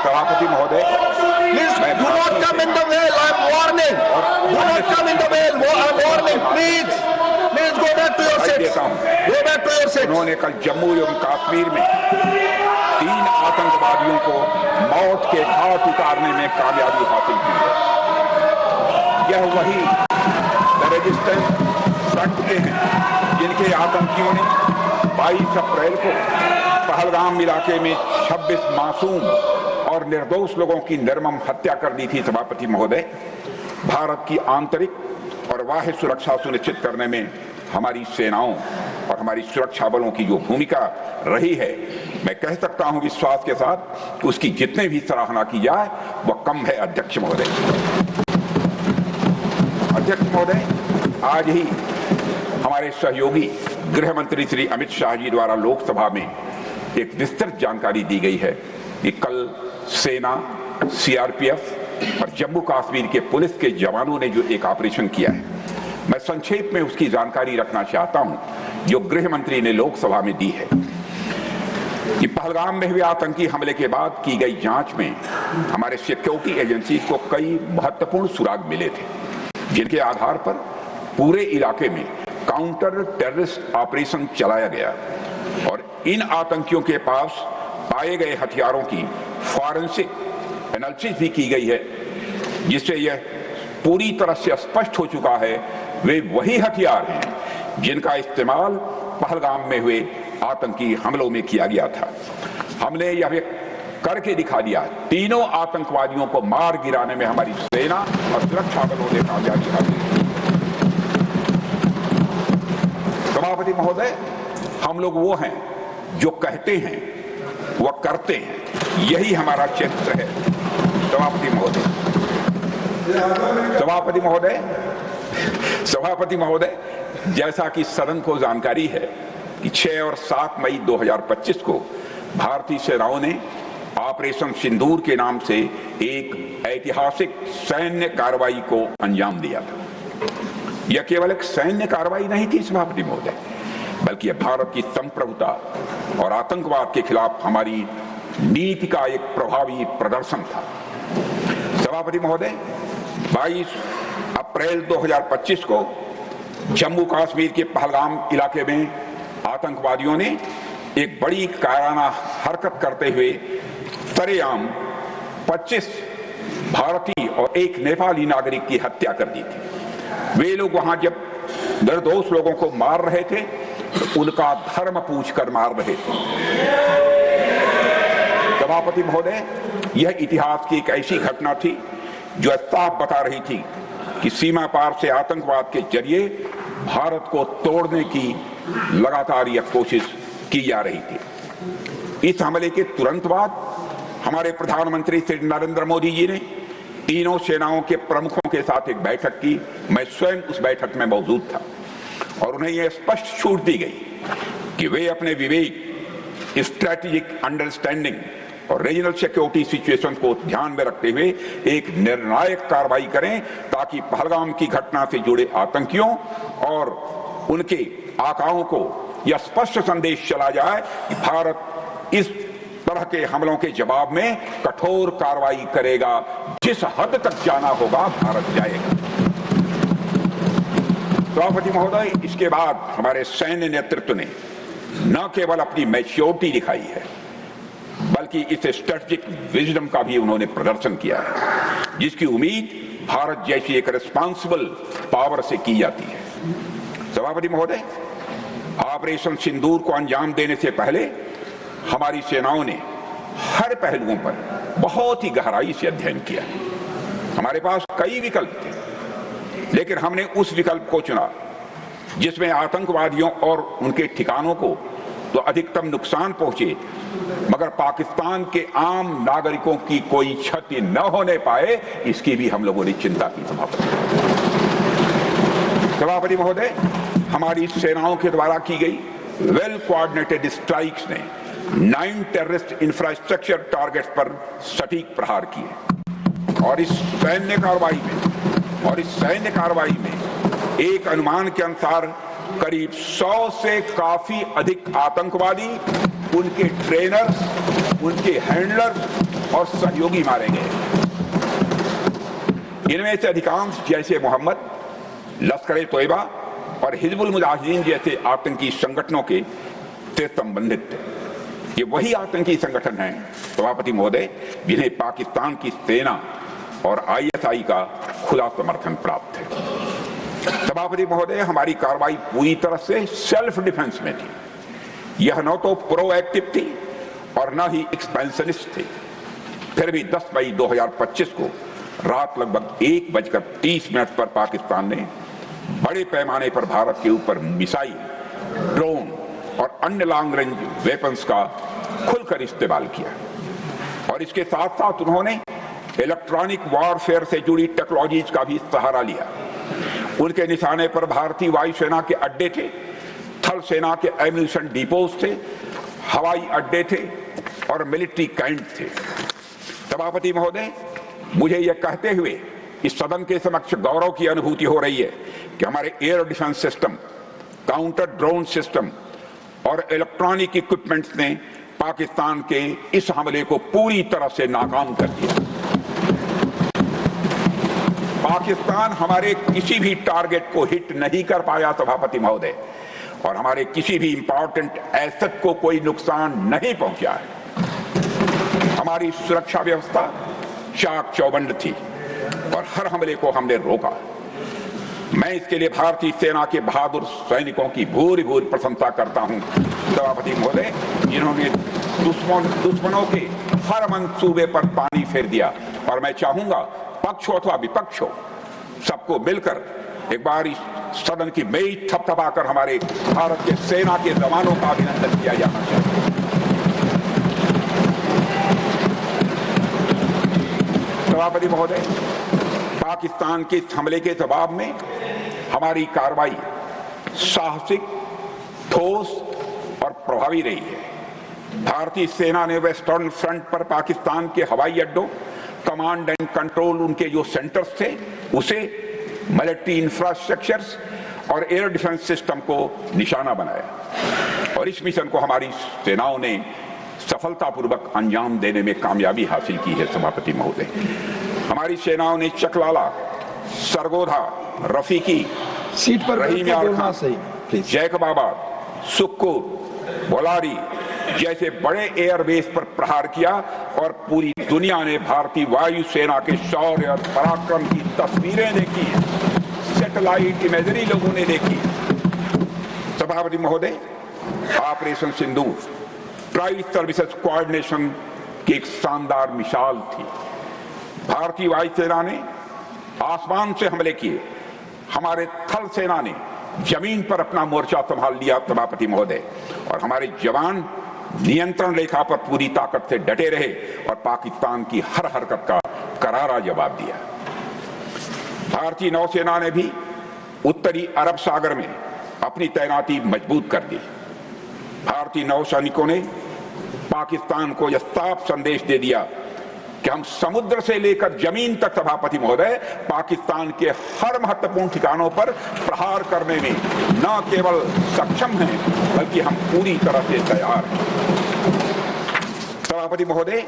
सभापति महोदय, Please do not come in the well. I am warning. Do not come in the well. I am warning. Please go back to your seats. Go back to your seats. उन्होंने कल जम्मू एवं कश्मीर में 3 आतंकवादियों को मौत के घाट उतारने में कामयाबी हासिल की है। यह वही रेजिस्टेंस फ्रंट के हैं जिनके आतंकियों ने 22 अप्रैल को पहलगाम इलाके में 26 मासूम और निर्दोष लोगों की निर्मम हत्या कर दी थी। सभापति महोदय, भारत की आंतरिक और बाह्य सुरक्षा सुनिश्चित करने में हमारी सेनाओं और हमारी सुरक्षा बलों की जो भूमिका रही है, मैं कह सकता हूं विश्वास के साथ कि उसकी जितने भी सराहना की जाए वह कम है। अध्यक्ष महोदय, आज ही हमारे सहयोगी गृह मंत्री श्री अमित शाह जी द्वारा लोकसभा में एक विस्तृत जानकारी दी गई है कि कल सेना, सीआरपीएफ और जम्मू कश्मीर के पुलिस के जवानों ने जो एक ऑपरेशन किया है, मैं संक्षेप में उसकी जानकारी रखना चाहता हूं जो गृह मंत्री ने लोकसभा में दी है कि पहलगाम में हुए आतंकी हमले के बाद की गई जांच में हमारे सिक्योरिटी एजेंसी को कई महत्वपूर्ण सुराग मिले थे, जिनके आधार पर पूरे इलाके में काउंटर टेररिस्ट ऑपरेशन चलाया गया और इन आतंकियों के पास पाए गए हथियारों की फॉरेंसिक एनालिसिस भी की गई है, जिससे यह पूरी तरह से स्पष्ट हो चुका है वे वही हथियार हैं जिनका इस्तेमाल पहलगाम में हुए आतंकी हमलों में किया गया था। हमने यह करके दिखा दिया, तीनों आतंकवादियों को मार गिराने में हमारी सेना और सुरक्षा बलों ने कामयाबी हासिल की। सभापति महोदय, हम लोग वो हैं जो कहते हैं वह करते हैं, यही हमारा चरित्र है। सभापति महोदय, जैसा कि सदन को जानकारी है कि 6 और 7 मई 2025 को भारतीय सेनाओं ने ऑपरेशन सिंदूर के नाम से एक ऐतिहासिक सैन्य कार्रवाई को अंजाम दिया था। यह केवल एक सैन्य कार्रवाई नहीं थी सभापति महोदय, बल्कि यह भारत की संप्रभुता और आतंकवाद के खिलाफ हमारी नीति का एक प्रभावी प्रदर्शन था। सभापति महोदय, 22 अप्रैल 2025 को जम्मू कश्मीर के पहलगाम इलाके में आतंकवादियों ने एक बड़ी कायराना हरकत करते हुए सरेआम 25 भारतीय और एक नेपाली नागरिक की हत्या कर दी थी। वे लोग वहां जब निर्दोष लोगों को मार रहे थे तो उनका धर्म पूछकर मार रहे थे। सभापति महोदय, यह इतिहास की एक ऐसी घटना थी जो साफ बता रही थी कि सीमा पार से आतंकवाद के जरिए भारत को तोड़ने की लगातार यह कोशिश की जा रही थी। इस हमले के तुरंत बाद हमारे प्रधानमंत्री श्री नरेंद्र मोदी जी ने तीनों सेनाओं के प्रमुखों के साथ एक बैठक की। मैं स्वयं उस बैठक में मौजूद था और उन्हें यह स्पष्ट छूट दी गई कि वे अपने विवेक, स्ट्रेटेजिक अंडरस्टैंडिंग और रीजनल सिक्योरिटी सिचुएशन को ध्यान में रखते हुए एक निर्णायक कार्रवाई करें ताकि पहलगाम की घटना से जुड़े आतंकियों और उनके आकाओं को यह स्पष्ट संदेश चला जाए कि भारत इस तरह के हमलों के जवाब में कठोर कार्रवाई करेगा। जिस हद तक जाना होगा भारत जाएगा। सभापति महोदय, इसके बाद हमारे सैन्य नेतृत्व ने न केवल अपनी मैच्योरिटी दिखाई है बल्कि इस स्ट्रेटेजिक विजडम का भी उन्होंने प्रदर्शन किया है, जिसकी उम्मीद भारत जैसी एक रिस्पांसिबल पावर से की जाती है। सभापति महोदय, ऑपरेशन सिंदूर को अंजाम देने से पहले हमारी सेनाओं ने हर पहलुओं पर बहुत ही गहराई से अध्ययन किया। हमारे पास कई विकल्प थे, लेकिन हमने उस विकल्प को चुना जिसमें आतंकवादियों और उनके ठिकानों को तो अधिकतम नुकसान पहुंचे मगर पाकिस्तान के आम नागरिकों की कोई क्षति न होने पाए, इसकी भी हम लोगों ने चिंता की। सभापति महोदय, हमारी सेनाओं के द्वारा की गई वेल कोऑर्डिनेटेड स्ट्राइक्स ने 9 टेररिस्ट इंफ्रास्ट्रक्चर टारगेट्स पर सटीक प्रहार किए और इस सैन्य कार्रवाई में एक अनुमान के अनुसार करीब 100 से काफी अधिक आतंकवादी, उनके ट्रेनर्स, उनके हैंडलर्स और सहयोगी मारे गए। इनमें से अधिकांश जैसे मोहम्मद, लश्कर-ए-तोयबा और हिजबुल मुजाहिदीन जैसे आतंकी संगठनों के से संबंधित थे। ये वही आतंकी संगठन हैं सभापति महोदय जिन्हें पाकिस्तान की सेना और आईएसआई का खुला समर्थन प्राप्त है। सभापति महोदय, हमारी कार्रवाई पूरी तरह से सेल्फ डिफेंस में थी। यह न तो प्रोएक्टिव थी और न ही एक्सपेंशनिस्ट थी। फिर भी 10 मई 2025 को रात लगभग 1:30 पर पाकिस्तान ने बड़े पैमाने पर भारत के ऊपर मिसाइल, ड्रोन और अन्य लॉन्ग रेंज वेपन्स का खुलकर इस्तेमाल किया और इसके साथ साथ उन्होंने इलेक्ट्रॉनिक वॉरफेयर से जुड़ी टेक्नोलॉजीज का भी सहारा लिया। उनके निशाने पर भारतीय वायुसेना के अड्डे थे, थल सेना के एम्यूनिशन डिपोज थे, हवाई अड्डे थे और मिलिट्री कैंट थे। सभापति महोदय, मुझे यह कहते हुए इस सदन के समक्ष गौरव की अनुभूति हो रही है कि हमारे air defence system, counter drone system और इलेक्ट्रॉनिक इक्विपमेंट्स ने पाकिस्तान के इस हमले को पूरी तरह से नाकाम कर दिया। पाकिस्तान हमारे किसी भी टारगेट को हिट नहीं कर पाया सभापति महोदय, और हमारे किसी भी इंपॉर्टेंट एसेट को कोई नुकसान नहीं पहुंचा है। हमारी सुरक्षा व्यवस्था चाक चौबंद थी और हर हमले को हमने रोका। मैं इसके लिए भारतीय सेना के बहादुर सैनिकों की भूरि भूरि प्रशंसा करता हूं सभापति महोदय, जिन्होंने दुश्मनों के हर मंसूबे पर पानी फेर दिया। और मैं चाहूंगा पक्ष हो अथवा विपक्ष हो, सबको मिलकर एक बार इस सदन की मेज थपथपाकर हमारे भारत के सेना के जवानों का अभिनंदन किया जाना चाहिए। सभापति महोदय, पाकिस्तान के इस हमले के जवाब में हमारी कार्रवाई साहसिक, ठोस और प्रभावी रही है। भारतीय सेना ने वेस्टर्न फ्रंट पर पाकिस्तान के हवाई अड्डों, कमांड एंड कंट्रोल उनके जो सेंटर्स थे उसे, मिलिट्री इंफ्रास्ट्रक्चर्स और एयर डिफेंस सिस्टम को निशाना बनाया और इस मिशन को हमारी सेनाओं ने सफलतापूर्वक अंजाम देने में कामयाबी हासिल की है। सभापति महोदय, हमारी सेनाओं ने चकलाला, सरगोधा, रफीकी, सीट पर रहीम यार खान, जैकबाबाद, सुक्कुर, बोलारी जैसे बड़े एयरबेस पर प्रहार किया और पूरी दुनिया ने भारतीय वायुसेना के शौर्य और पराक्रम की तस्वीरें देखी, सैटेलाइट इमेजरी लोगों ने देखी। सभापति महोदय, ऑपरेशन सिंदूर ट्राई सर्विसेज कोऑर्डिनेशन की एक शानदार मिसाल थी। भारतीय वायुसेना ने आसमान से हमले किए, हमारे थल सेना ने जमीन पर अपना मोर्चा संभाल लिया सभापति महोदय, और हमारे जवान नियंत्रण रेखा पर पूरी ताकत से डटे रहे और पाकिस्तान की हर हरकत का करारा जवाब दिया। भारतीय नौसेना ने भी उत्तरी अरब सागर में अपनी तैनाती मजबूत कर दी। भारतीय नौसैनिकों ने पाकिस्तान को यह साफ संदेश दे दिया कि हम समुद्र से लेकर जमीन तक सभापति महोदय पाकिस्तान के हर महत्वपूर्ण ठिकानों पर प्रहार करने में न केवल सक्षम हैं बल्कि हम पूरी तरह से तैयार हैं। सभापति महोदय,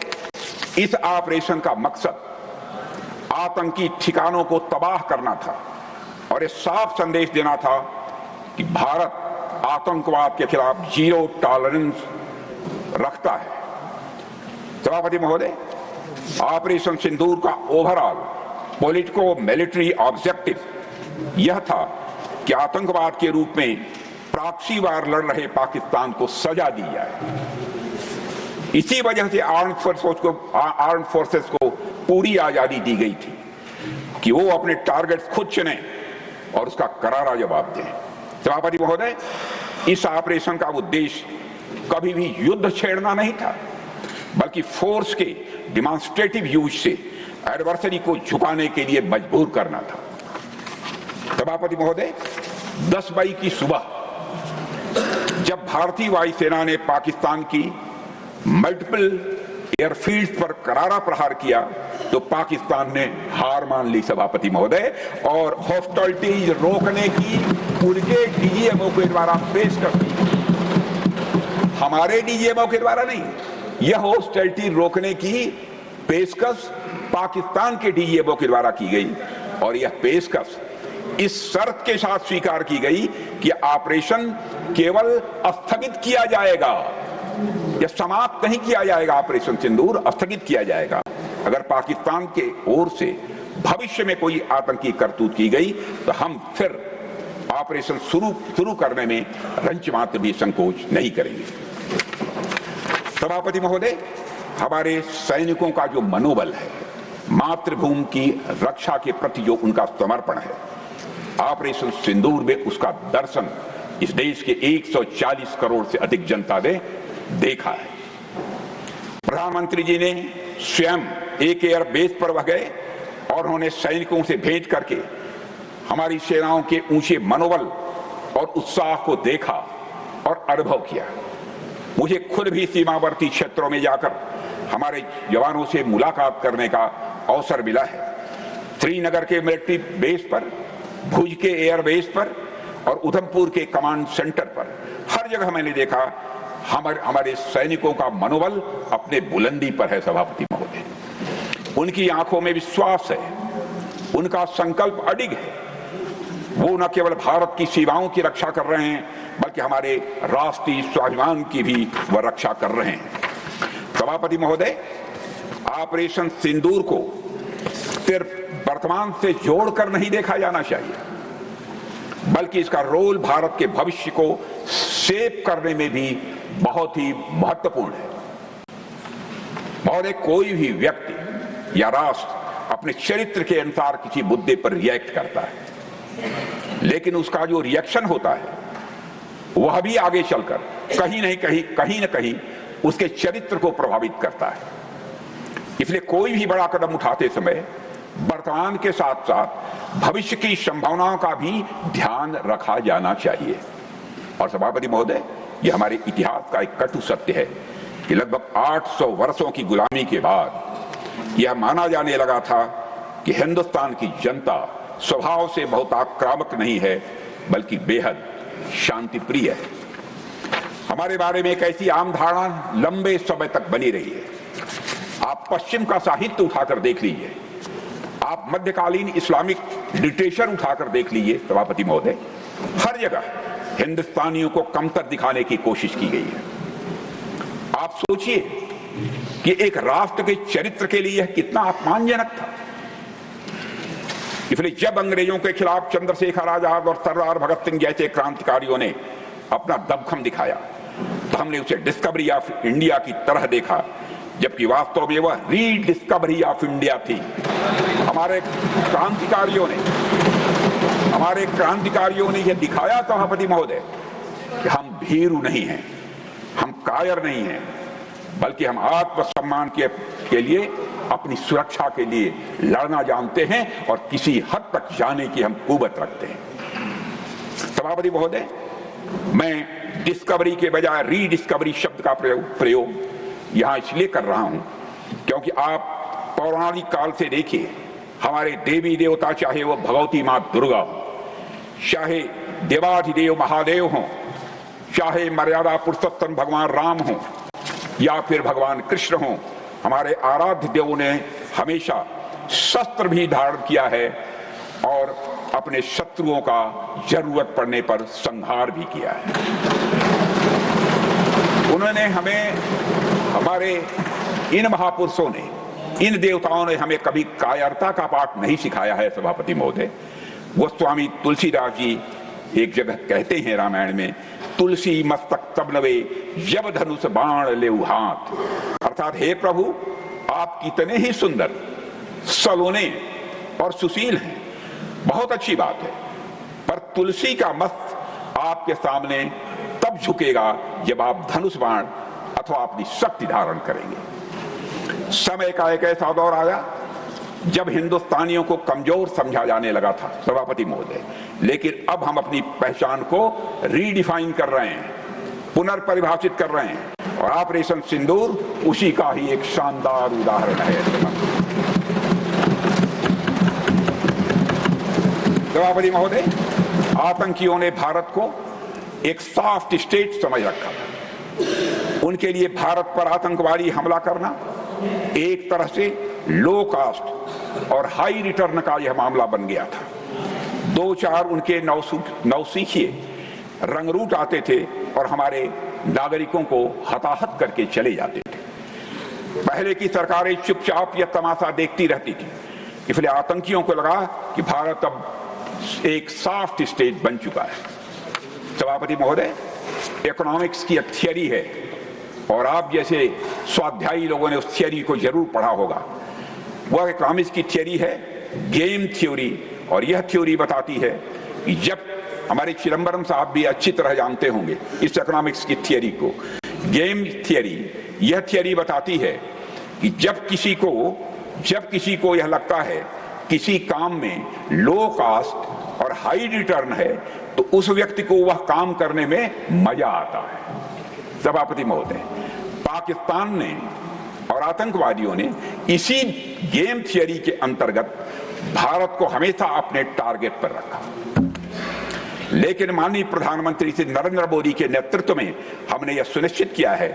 इस ऑपरेशन का मकसद आतंकी ठिकानों को तबाह करना था और यह साफ संदेश देना था कि भारत आतंकवाद के खिलाफ जीरो टॉलरेंस रखता है। सभापति महोदय, ऑपरेशन सिंदूर का ओवरऑल पॉलिटिको मिलिट्री ऑब्जेक्टिव यह था कि आतंकवाद के रूप में प्रॉक्सी वार लड़ रहे पाकिस्तान को सजा दी जाए। इसी वजह से आर्म्ड फोर्सेस को पूरी आजादी दी गई थी कि वो अपने टारगेट्स खुद चुने और उसका करारा जवाब दें। सभापति महोदय, इस ऑपरेशन का उद्देश्य कभी भी युद्ध छेड़ना नहीं था बल्कि फोर्स के डिमॉन्स्ट्रेटिव यूज से एडवर्सरी को झुकाने के लिए मजबूर करना था। सभापति महोदय, 10 मई की सुबह जब भारतीय वायुसेना ने पाकिस्तान की मल्टीपल एयरफील्ड्स पर करारा प्रहार किया तो पाकिस्तान ने हार मान ली सभापति महोदय, और हॉस्टिलिटीज रोकने की उनके डीजीएमओ के द्वारा पेश कर दी, हमारे डीजीएमओ के द्वारा नहीं। यह हॉस्टिलिटी रोकने की पेशकश पाकिस्तान के डीएबओ के द्वारा की गई और यह पेशकश इस शर्त के साथ स्वीकार की गई कि ऑपरेशन केवल स्थगित किया जाएगा, यह समाप्त नहीं किया जाएगा। ऑपरेशन सिंदूर स्थगित किया जाएगा। अगर पाकिस्तान के ओर से भविष्य में कोई आतंकी करतूत की गई तो हम फिर ऑपरेशन शुरू करने में रंच मात्र भी संकोच नहीं करेंगे। सभापति महोदय, हमारे सैनिकों का जो मनोबल है, मातृभूमि की रक्षा के प्रति जो उनका समर्पण है, ऑपरेशन सिंदूर में उसका दर्शन इस देश के 140 करोड़ से अधिक जनता ने देखा है। प्रधानमंत्री जी ने स्वयं एक एयर बेस पर वह गए और उन्होंने सैनिकों से भेंट करके हमारी सेनाओं के ऊंचे मनोबल और उत्साह को देखा और अनुभव किया। मुझे खुद भी सीमावर्ती क्षेत्रों में जाकर हमारे जवानों से मुलाकात करने का अवसर मिला है। श्रीनगर के मिलिट्री बेस पर, भुज के एयर बेस पर और उधमपुर के कमांड सेंटर पर हर जगह मैंने देखा हमारे सैनिकों का मनोबल अपने बुलंदी पर है। सभापति महोदय, उनकी आंखों में विश्वास है, उनका संकल्प अडिग है। वो न केवल भारत की सीमाओं की रक्षा कर रहे हैं बल्कि हमारे राष्ट्रीय स्वाभिमान की भी वह रक्षा कर रहे हैं। सभापति महोदय, ऑपरेशन सिंदूर को सिर्फ वर्तमान से जोड़कर नहीं देखा जाना चाहिए, बल्कि इसका रोल भारत के भविष्य को शेप करने में भी बहुत ही महत्वपूर्ण है। महोदय, कोई भी व्यक्ति या राष्ट्र अपने चरित्र के अनुसार किसी मुद्दे पर रिएक्ट करता है, लेकिन उसका जो रिएक्शन होता है वह भी आगे चलकर कहीं न कहीं उसके चरित्र को प्रभावित करता है। इसलिए कोई भी बड़ा कदम उठाते समय वर्तमान के साथ साथ भविष्य की संभावनाओं का भी ध्यान रखा जाना चाहिए। और सभापति महोदय, यह हमारे इतिहास का एक कटु सत्य है कि लगभग 800 वर्षों की गुलामी के बाद यह माना जाने लगा था कि हिंदुस्तान की जनता स्वभाव से बहुत आक्रामक नहीं है बल्कि बेहद शांति प्रिय है। हमारे बारे में एक ऐसी आम धारणा लंबे समय तक बनी रही है। आप पश्चिम का साहित्य उठाकर देख लीजिए, आप मध्यकालीन इस्लामिक लिटरेचर उठाकर देख लीजिए। सभापति महोदय, हर जगह हिंदुस्तानियों को कमतर दिखाने की कोशिश की गई है। आप सोचिए कि एक राष्ट्र के चरित्र के लिए यह कितना अपमानजनक था। इसलिए जब अंग्रेजों के खिलाफ चंद्रशेखर आजाद और सरदार भगत सिंह जैसे क्रांतिकारियों ने अपना दमखम दिखाया तो हमने उसे डिस्कवरी ऑफ इंडिया की तरह देखा, जबकि वास्तव में वह रीडिस्कवरी ऑफ इंडिया थी। हमारे क्रांतिकारियों ने यह दिखाया, सभापति महोदय, कि हम भीरू नहीं हैं, हम कायर नहीं हैं, बल्कि हम आत्मसम्मान के लिए, अपनी सुरक्षा के लिए लड़ना जानते हैं और किसी हद तक जाने की हम कुवत रखते हैं। सभापति महोदय, मैं डिस्कवरी के बजाय रीडिस्कवरी शब्द का प्रयोग यहां इसलिए कर रहा हूं क्योंकि आप पौराणिक काल से देखिए, हमारे देवी देवता, चाहे वो भगवती मां दुर्गा हो, चाहे देवाधिदेव महादेव हो, चाहे मर्यादा पुरुषोत्तम भगवान राम हो या फिर भगवान कृष्ण हो, हमारे आराध्य देवों ने हमेशा शस्त्र भी धारण किया है और अपने शत्रुओं का जरूरत पड़ने पर संहार भी किया है। उन्होंने हमें, हमारे इन महापुरुषों ने, इन देवताओं ने हमें कभी कायरता का पाठ नहीं सिखाया है। सभापति महोदय, गोस्वामी तुलसीदास जी एक जगह कहते हैं रामायण में, तुलसी मस्तक तब नवे जब धनुष बाण लेउ हाथ, अर्थात हे प्रभु, आप कितने ही सुंदर, सलोने और सुशील हैं, बहुत अच्छी बात है, पर तुलसी का मस्त आपके सामने तब झुकेगा जब आप धनुष बाण अथवा अपनी शक्ति धारण करेंगे। समय का एक ऐसा दौर आया जब हिंदुस्तानियों को कमजोर समझा जाने लगा था, सभापति महोदय, लेकिन अब हम अपनी पहचान को रीडिफाइन कर रहे हैं, पुनर्परिभाषित कर रहे हैं, और ऑपरेशन सिंदूर उसी का ही एक शानदार उदाहरण है। सभापति महोदय, आतंकियों ने भारत को एक सॉफ्ट स्टेट समझ रखा था। उनके लिए भारत पर आतंकवादी हमला करना एक तरह से लो कास्ट और हाई रिटर्न का यह मामला बन गया था। दो चार उनके नौसिखिए रंगरूट आते थे और हमारे नागरिकों को हताहत करके चले जाते थे। पहले की सरकारें चुपचाप यह तमाशा देखती रहती थी, इसलिए आतंकियों को लगा कि भारत अब एक सॉफ्ट स्टेट बन चुका है। सभापति महोदय, इकोनॉमिक्स की एक थियरी है और आप जैसे स्वाध्यायी लोगों ने उस थियरी को जरूर पढ़ा होगा। वह इकोनॉमिक्स की थियरी है गेम थ्योरी, और यह थ्योरी बताती है कि जब हमारे चिदंबरम साहब भी अच्छी तरह जानते होंगे इस इकोनॉमिक्स की थियरी को, गेम थियरी, यह थियरी बताती है कि जब किसी को यह लगता है किसी काम में लो कास्ट और हाई रिटर्न है तो उस व्यक्ति को वह काम करने में मजा आता है। सभापति महोदय, पाकिस्तान ने और आतंकवादियों ने इसी गेम थियरी के अंतर्गत भारत को हमेशा अपने टारगेट पर रखा, लेकिन माननीय प्रधानमंत्री श्री नरेंद्र मोदी के नेतृत्व में हमने यह सुनिश्चित किया है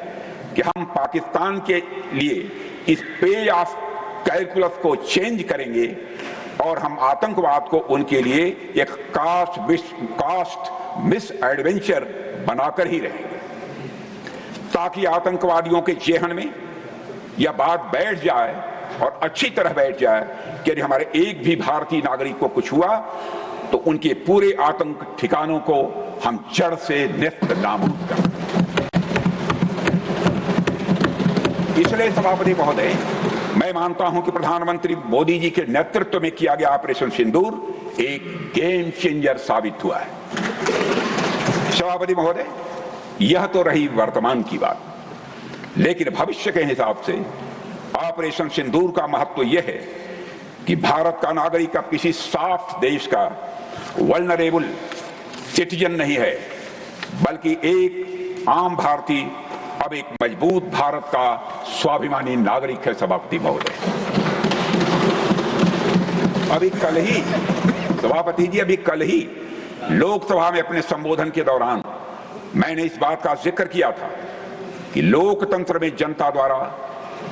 कि हम पाकिस्तान के लिए इस पे ऑफ कैलकुलस को चेंज करेंगे और हम आतंकवाद को उनके लिए एक कास्ट मिस एडवेंचर बनाकर ही रहेंगे, ताकि आतंकवादियों के जेहन में यह बात बैठ जाए और अच्छी तरह बैठ जाए कि यदि हमारे एक भी भारतीय नागरिक को कुछ हुआ तो उनके पूरे आतंक ठिकानों को हम जड़ से नेस्त नाबूद करें। इसलिए सभापति महोदय, मैं मानता हूं कि प्रधानमंत्री मोदी जी के नेतृत्व में किया गया ऑपरेशन सिंदूर एक गेम चेंजर साबित हुआ है। सभापति महोदय, यह तो रही वर्तमान की बात, लेकिन भविष्य के हिसाब से ऑपरेशन सिंदूर का महत्व यह है कि भारत का नागरिक अब किसी सॉफ्ट देश का वल्नरेबल सिटीजन नहीं है, बल्कि एक आम भारतीय अब एक मजबूत भारत का स्वाभिमानी नागरिक है। सभापति महोदय, अभी कल ही लोकसभा में अपने संबोधन के दौरान मैंने इस बात का जिक्र किया था कि लोकतंत्र में जनता द्वारा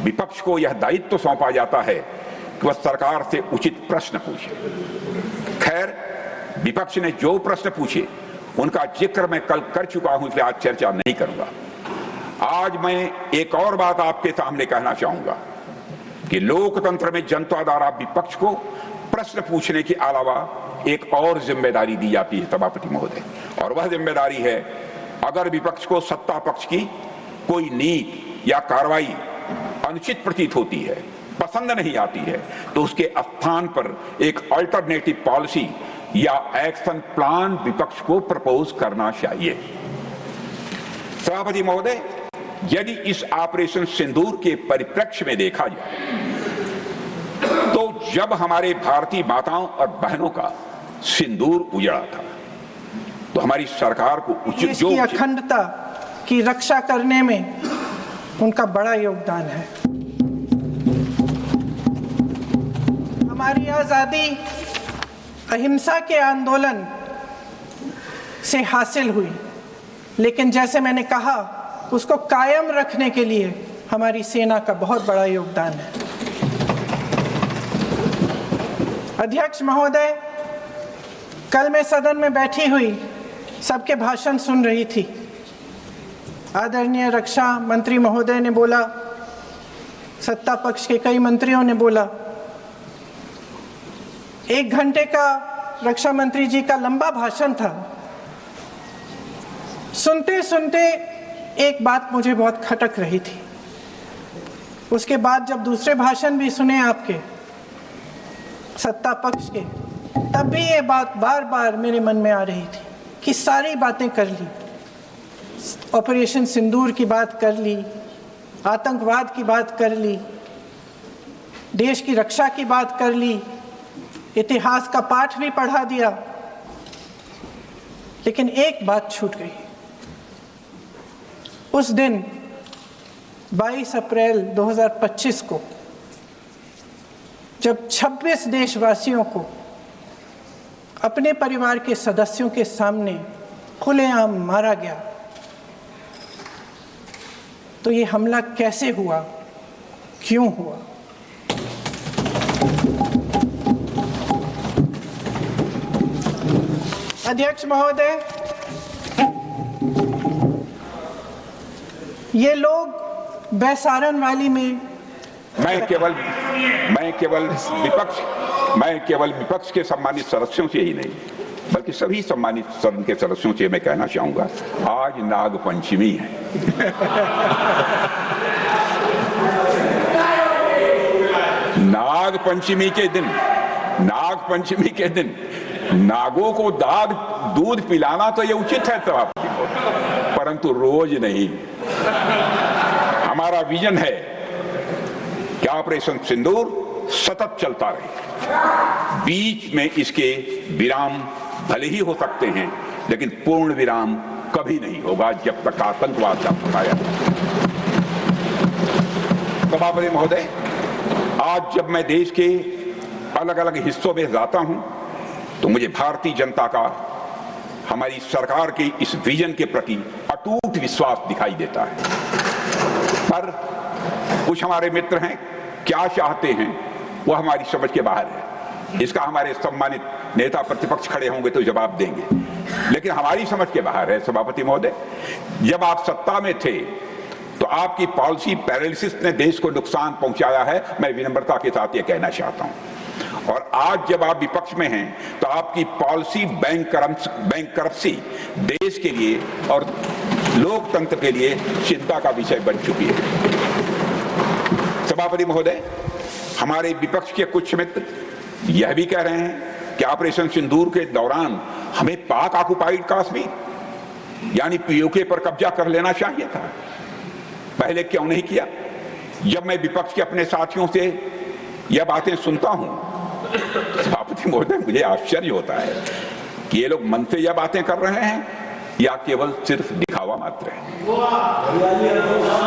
विपक्ष को यह दायित्व सौंपा जाता है कि वह सरकार से उचित प्रश्न पूछे। खैर, विपक्ष ने जो प्रश्न पूछे उनका जिक्र मैं कल कर चुका हूं, इसलिए आज चर्चा नहीं करूंगा। आज मैं एक और बात आपके सामने कहना चाहूंगा कि लोकतंत्र में जनता द्वारा विपक्ष को प्रश्न पूछने के अलावा एक और जिम्मेदारी दी जाती है सभापति महोदय, और वह जिम्मेदारी है अगर विपक्ष को सत्ता पक्ष की कोई नीति या कार्रवाई अनुचित प्रतीत होती है, पसंद नहीं आती है, तो उसके स्थान पर एक अल्टरनेटिव पॉलिसी या एक्शन प्लान विपक्ष को प्रपोज करना चाहिए। सभापति महोदय, यदि इस ऑपरेशन सिंदूर के परिप्रेक्ष्य में देखा जाए तो जब हमारे भारतीय माताओं और बहनों का सिंदूर उजड़ा था तो हमारी सरकार को उचित जो अखंडता की रक्षा करने में उनका बड़ा योगदान है। हमारी आजादी अहिंसा के आंदोलन से हासिल हुई, लेकिन जैसे मैंने कहा उसको कायम रखने के लिए हमारी सेना का बहुत बड़ा योगदान है। अध्यक्ष महोदय, कल मैं सदन में बैठी हुई सबके भाषण सुन रही थी। आदरणीय रक्षा मंत्री महोदय ने बोला, सत्ता पक्ष के कई मंत्रियों ने बोला। 1 घंटे का रक्षा मंत्री जी का लंबा भाषण था। सुनते सुनते एक बात मुझे बहुत खटक रही थी। उसके बाद जब दूसरे भाषण भी सुने आपके सत्ता पक्ष के, तब भी ये बात बार बार मेरे मन में आ रही थी कि सारी बातें कर ली, ऑपरेशन सिंदूर की बात कर ली, आतंकवाद की बात कर ली, देश की रक्षा की बात कर ली, इतिहास का पाठ भी पढ़ा दिया, लेकिन एक बात छूट गई। उस दिन 22 अप्रैल 2025 को जब 26 देशवासियों को अपने परिवार के सदस्यों के सामने खुलेआम मारा गया, तो ये हमला कैसे हुआ, क्यों हुआ? अध्यक्ष महोदय, ये लोग बैसारन वैली में मैं केवल विपक्ष के सम्मानित सदस्यों से ही नहीं बल्कि सभी सम्मानित सदन के सदस्यों से मैं कहना चाहूंगा, आज नाग पंचमी है। नाग पंचमी के दिन नागों को दूध पिलाना तो ये उचित है सभापति, परंतु रोज नहीं। हमारा विजन है कि ऑपरेशन सिंदूर सतत चलता रहे, बीच में इसके विराम भले ही हो सकते हैं लेकिन पूर्ण विराम कभी नहीं होगा जब तक आतंकवाद का फैलाया। सभापति महोदय, आज जब मैं देश के अलग अलग हिस्सों में जाता हूं तो मुझे भारतीय जनता का हमारी सरकार के इस विजन के प्रति अटूट विश्वास दिखाई देता है। पर कुछ हमारे मित्र हैं, क्या चाहते हैं वह हमारी समझ के बाहर है। इसका हमारे सम्मानित नेता प्रतिपक्ष खड़े होंगे तो जवाब देंगे, लेकिन हमारी समझ के बाहर है। सभापति महोदय, जब आप सत्ता में थे तो आपकी पॉलिसी पैरालिसिस ने देश को नुकसान पहुंचाया है, मैं विनम्रता के साथ ये कहना चाहता हूं। और आज जब आप विपक्ष में हैं तो आपकी पॉलिसी बैंकरप्सी देश के लिए और लोकतंत्र के लिए चिंता का विषय बन चुकी है। सभापति महोदय, हमारे विपक्ष के कुछ मित्र यह भी कह रहे हैं कि ऑपरेशन सिंदूर के दौरान हमें पाक ऑक्युपाइड कश्मीर यानी पीओके पर कब्जा कर लेना चाहिए था, पहले क्यों नहीं किया? जब मैं विपक्ष के अपने साथियों से यह बातें सुनता हूं, सभापति महोदय, मुझे आश्चर्य होता है कि ये लोग मन से यह बातें कर रहे हैं या केवल सिर्फ दिखावा मात्र है।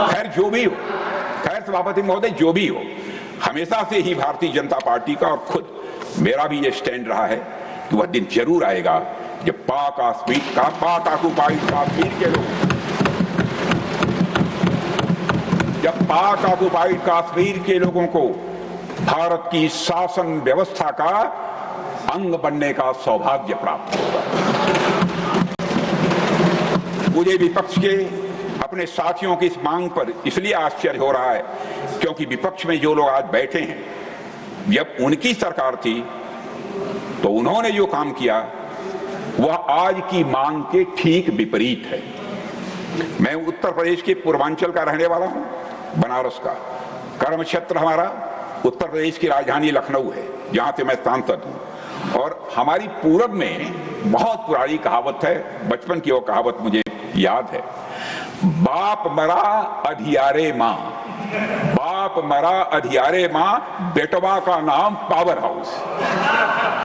खैर जो भी हो, खैर सभापति महोदय, जो भी हो, हमेशा से ही भारतीय जनता पार्टी का और खुद मेरा भी ये स्टैंड रहा है कि वह दिन जरूर आएगा जब पाक ऑक्युपाइड कश्मीर के लोग, जब पाक ऑक्युपाइड कश्मीर के लोगों को भारत की शासन व्यवस्था का अंग बनने का सौभाग्य प्राप्त होगा। मुझे विपक्ष के अपने साथियों की इस मांग पर इसलिए आश्चर्य हो रहा है क्योंकि विपक्ष में जो लोग आज बैठे हैं, जब उनकी सरकार थी तो उन्होंने जो काम किया वह आज की मांग के ठीक विपरीत है। मैं उत्तर प्रदेश के पूर्वांचल का रहने वाला हूं, बनारस का। कर्म क्षेत्र हमारा उत्तर प्रदेश की राजधानी लखनऊ है, जहां से मैं सांसद हूं। और हमारी पूरब में बहुत पुरानी कहावत है, बचपन की वो कहावत मुझे याद है, बाप मरा अधियारे माँ, बाप मरा अधियारे माँ, बेटवा का नाम पावर हाउस।